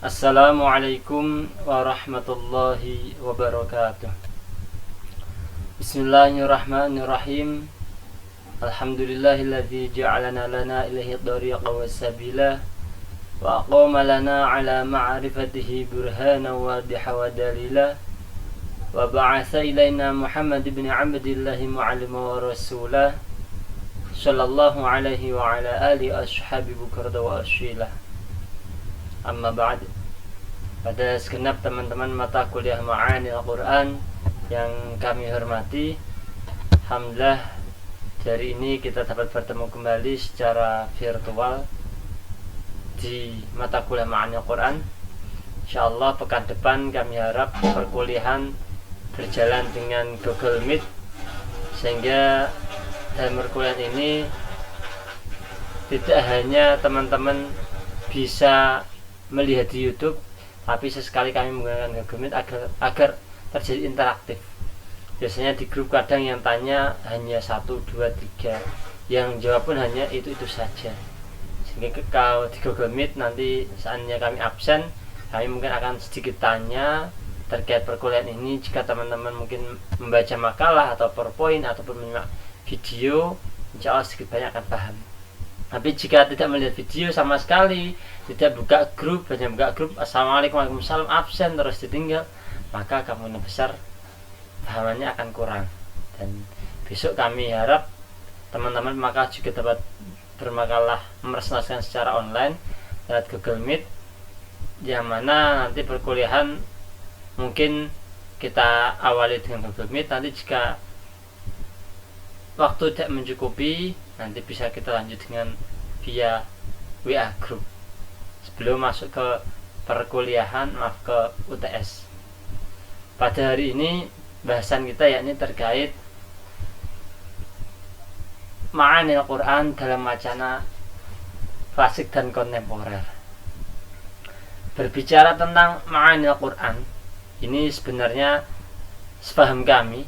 Assalamualaikum warahmatullahi wabarakatuh. Bismillahirrahmanirrahim. Alhamdulillahilladzi ja'alana lana ilaihi dhariqa wassabila wa aqama lana ala ma'rifatihi burhana wadiha wa dalila wa ba'atha ilaina Muhammad ibn Abdillahi mu'allima wa rasulah sallallahu alaihi wa ala alihi ashabi bukrada wa asyilah. Amma ba'd. Pada segenap teman-teman mata kuliah Ma'ani Al-Quran yang kami hormati, alhamdulillah hari ini kita dapat bertemu kembali secara virtual di mata kuliah Ma'ani Al-Quran. Insyaallah pekan depan kami harap perkuliahan berjalan dengan Google Meet, sehingga dalam perkuliahan ini tidak hanya teman-teman bisa melihat di YouTube, tapi sesekali kami menggunakan Google Meet agar terjadi interaktif. Biasanya di grup kadang yang tanya hanya 1, 2, 3, yang jawab pun hanya itu saja. Sehingga kalau di Google Meet nanti saatnya kami absen, kami mungkin akan sedikit tanya terkait perkuliahan ini. Jika teman-teman mungkin membaca makalah atau PowerPoint ataupun menyimak video, insya Allah sedikit banyak akan paham. Tapi jika tidak melihat video sama sekali, tidak buka grup, hanya buka grup assalamualaikum waalaikumsalam, absen terus ditinggal, maka kemungkinan besar pahamannya akan kurang. Dan besok kami harap teman-teman maka juga dapat bermakalah merepresentasikan secara online lewat Google Meet, yang mana nanti perkuliahan mungkin kita awali dengan Google Meet. Nanti jika waktu tidak mencukupi, nanti bisa kita lanjut dengan via WA group sebelum masuk ke perkuliahan, ke UTS. Pada hari ini bahasan kita yakni terkait Ma'ani Al-Quran dalam wacana klasik dan kontemporer. Berbicara tentang Ma'ani Al-Quran, ini sebenarnya sepaham kami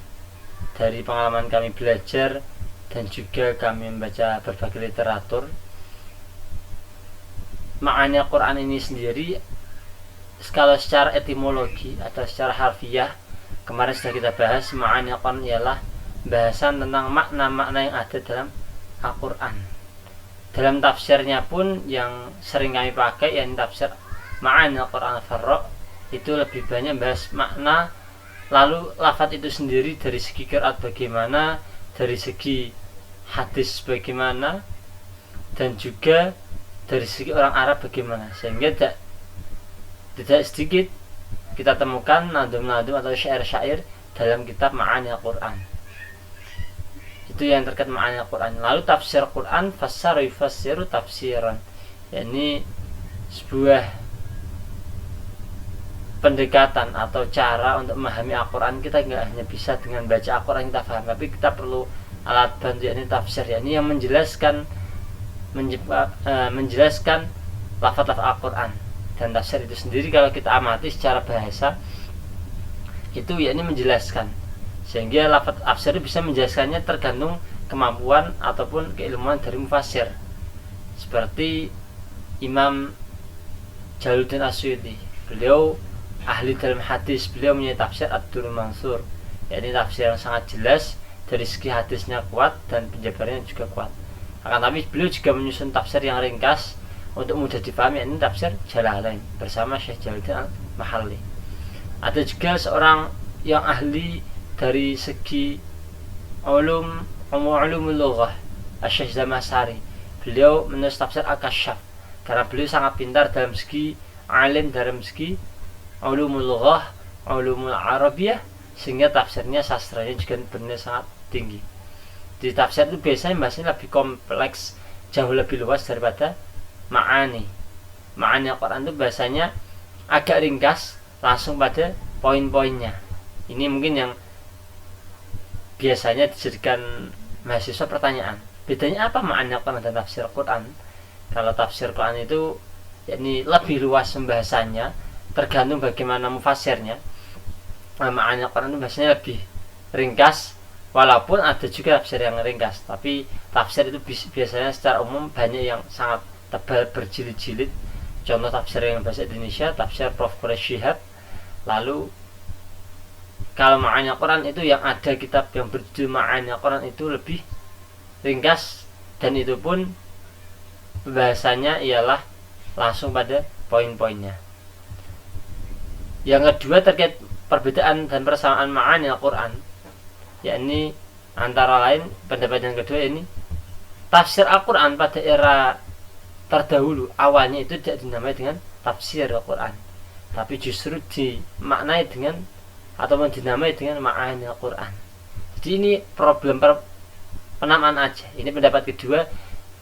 dari pengalaman kami belajar dan juga kami membaca berbagai literatur, Ma'ani Al-Quran ini sendiri kalau secara etimologi atau secara harfiah, kemarin sudah kita bahas, Ma'ani Al-Quran ialah bahasan tentang makna-makna yang ada dalam Al-Quran. Dalam tafsirnya pun yang sering kami pakai, yang tafsir Ma'ani Al-Quran Al-Farra, itu lebih banyak bahas makna. Lalu lafaz itu sendiri dari segi qiraat bagaimana, dari segi hadis bagaimana, dan juga dari segi orang Arab bagaimana. Sehingga tidak sedikit kita temukan nadum-nadum atau syair-syair dalam kitab Ma'ani Al-Quran. Itu yang terkait Ma'ani Al-Quran. Lalu tafsir Quran, fassara yufassiru tafsiran, yakni sebuah pendekatan atau cara untuk memahami Al-Quran. Kita nggak hanya bisa dengan baca Al-Quran kita paham, tapi kita perlu alat bantu, yakni tafsir, yakni yang menjelaskan lafaz-lafaz Al-Quran. Dan tafsir itu sendiri kalau kita amati secara bahasa itu yakni menjelaskan, sehingga lafaz tafsir bisa menjelaskannya tergantung kemampuan ataupun keilmuan dari mufassir. Seperti Imam Jalaluddin Asyuti, beliau ahli dalam hadis, beliau punya tafsir Ad-Durrul Mansur, yakni tafsir yang sangat jelas, dari segi hadisnya kuat dan penjabarannya juga kuat. Akan tapi beliau juga menyusun tafsir yang ringkas untuk mudah dipahami, yakni tafsir Jalalain bersama Syekh Jalaluddin Al-Mahalli. Ada juga seorang yang ahli dari segi ulumul lughah, Syekh Zamakhsyari, beliau menulis tafsir Al-Kasyaf karena beliau sangat pintar dalam segi alim, dalam segi ulumul lughah, ulumul arabiyah, sehingga tafsirnya, sastranya juga benar sangat tinggi. Di tafsir itu biasanya bahasanya lebih kompleks, jauh lebih luas daripada Ma'ani Al-Quran. Itu bahasanya agak ringkas, langsung pada poin-poinnya. Ini mungkin yang biasanya dijadikan mahasiswa pertanyaan, bedanya apa Ma'ani Al-Quran dan tafsir Quran? Kalau tafsir Quran itu yakni lebih luas pembahasannya, tergantung bagaimana mufassirnya. Ma'ani Al-Quran itu bahasanya lebih ringkas, walaupun ada juga tafsir yang ringkas, tapi tafsir itu biasanya secara umum banyak yang sangat tebal berjilid-jilid, contoh tafsir yang bahasa Indonesia, tafsir Prof. Quraish Shihab. Lalu kalau Ma'ani Al-Quran itu yang ada kitab yang berjudul Ma'ani Al-Quran itu lebih ringkas, dan itu pun bahasanya ialah langsung pada poin-poinnya. Yang kedua terkait perbedaan dan persamaan Ma'ani Al-Quran, yakni antara lain pendapat yang kedua ini, tafsir Al-Quran pada era terdahulu awalnya itu tidak dinamai dengan tafsir Al-Quran, tapi justru dimaknai dengan atau dinamai dengan Ma'ani Al-Quran. Jadi ini problem penamaan aja. Ini pendapat kedua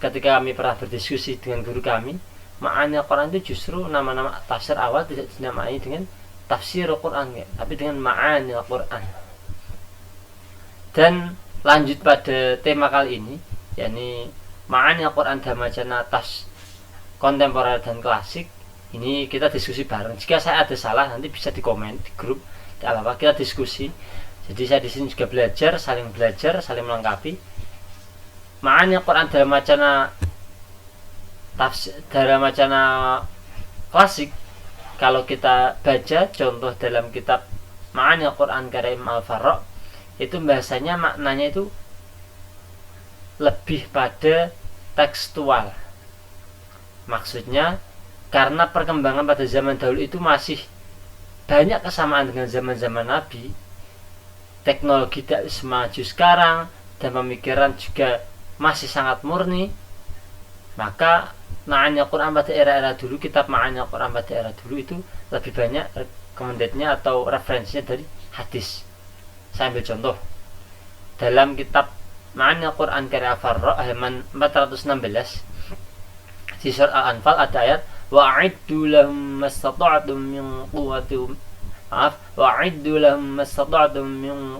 ketika kami pernah berdiskusi dengan guru kami. Ma'ani Al-Quran itu justru nama-nama tafsir awal tidak dinamai dengan tafsir Al-Quran, tapi dengan Ma'ani Al-Quran. Dan lanjut pada tema kali ini, yakni Ma'ani Al-Quran dalam wacana tas kontemporer dan klasik. Ini kita diskusi bareng. Jika saya ada salah nanti bisa di komen di grup, tidak apa-apa, kita diskusi. Jadi saya di sini juga belajar, saling melengkapi. Ma'ani Al-Quran dalam wacana klasik, kalau kita baca contoh dalam kitab Ma'ani Al-Quran karya Imam Al-Farra, itu bahasanya maknanya itu lebih pada tekstual. Maksudnya karena perkembangan pada zaman dahulu itu masih banyak kesamaan dengan zaman-zaman Nabi, teknologi tidak semaju sekarang, dan pemikiran juga masih sangat murni, maka Ma'ani Al-Quran pada era-era dulu, kitab Ma'ani Al-Quran pada era dulu itu lebih banyak recommendednya atau referensinya dari hadis. Saya ambil contoh dalam kitab Ma'ani Al-Quran karya Al-Farra halaman 416 di surah Al-Anfal ada ayat wa'iddu lahum mastata'tum min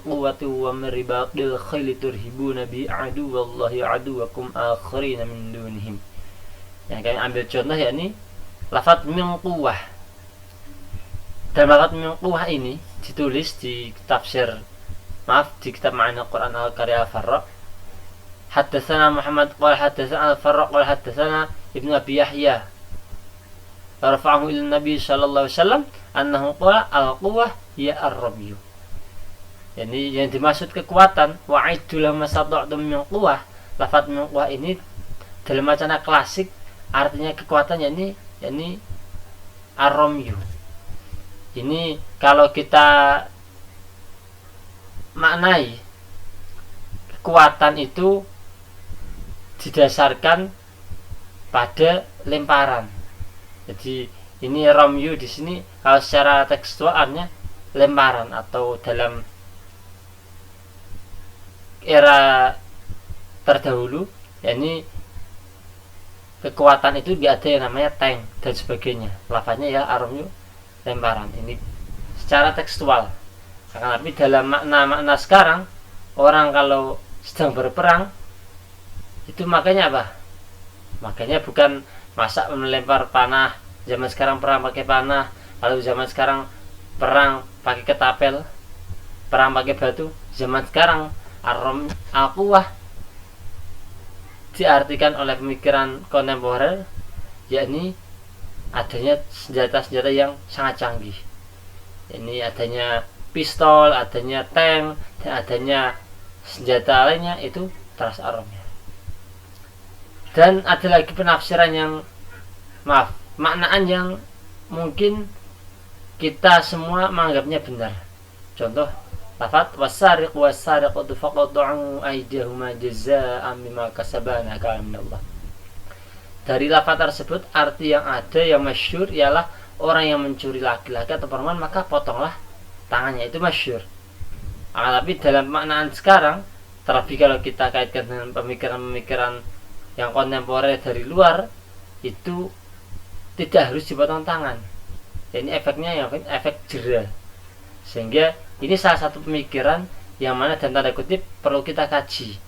quwwati wa min ribatil khayli turhibuna bi aduwallahi aduwakum akharina min dunihim. Yang kami ambil contoh yakni lafaz min quwwah. Dan lafaz min quwwah ini ditulis di di kitab Ma'ani Al-Quran karya Al-Farra. Haddatsana Muhammad qala haddatsana Al-Farra qala haddatsana Ibnu Abi Yahya rafa'ahu ila Nabi sallallahu alaihi wasallam annahu qala al-quwwah ya ar-ramyu. Yani yang dimaksud kekuatan wa'iddu lahum mastata'tum min quwwah. Lafaz min quwwah ini dalam wacana klasik artinya kekuatan yakni ar-ramyu. Ini kalau kita maknai kekuatan itu didasarkan pada lemparan. Jadi ini ramyu di sini kalau secara tekstualnya lemparan, atau dalam era terdahulu yakni kekuatan itu ada yang namanya tank dan sebagainya. Lafaznya ya ar-ramyu, lemparan. Ini secara tekstual. Tapi dalam makna-makna sekarang, orang kalau sedang berperang itu makanya apa? Makanya bukan masa melempar panah. Zaman sekarang perang pakai panah, lalu zaman sekarang perang pakai ketapel, perang pakai batu. Zaman sekarang al-quwwah diartikan oleh pemikiran kontemporer yakni adanya senjata-senjata yang sangat canggih. Ini adanya pistol, adanya tank, dan adanya senjata lainnya, itu teras aromnya. Dan ada lagi penafsiran yang maknaan yang mungkin kita semua menganggapnya benar. Contoh lafaz wasariqu faqat'u aydihuma jazaa'an bima kasaba nakala minallah. Dari lafaz tersebut arti yang ada yang masyhur ialah orang yang mencuri laki-laki atau perempuan maka potonglah tangannya, itu masyhur. Tapi dalam maknaan sekarang, terlebih kalau kita kaitkan dengan pemikiran-pemikiran yang kontemporer dari luar, itu tidak harus dipotong tangan. Ini efeknya yang efek jera. Sehingga ini salah satu pemikiran yang mana dan tanda kutip perlu kita kaji.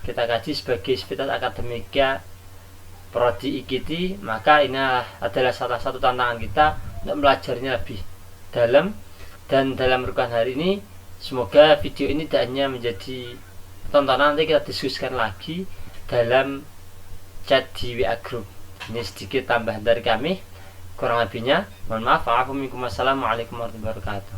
Kita kaji sebagai sivitas akademika prodi IKT, maka ini adalah salah satu tantangan kita untuk belajarnya lebih dalam. Dan dalam rukun hari ini, semoga video ini tidak hanya menjadi tontonan, nanti kita diskusikan lagi dalam chat di WA group. Ini sedikit tambahan dari kami. Kurang lebihnya mohon maaf. Assalamualaikum warahmatullahi wabarakatuh.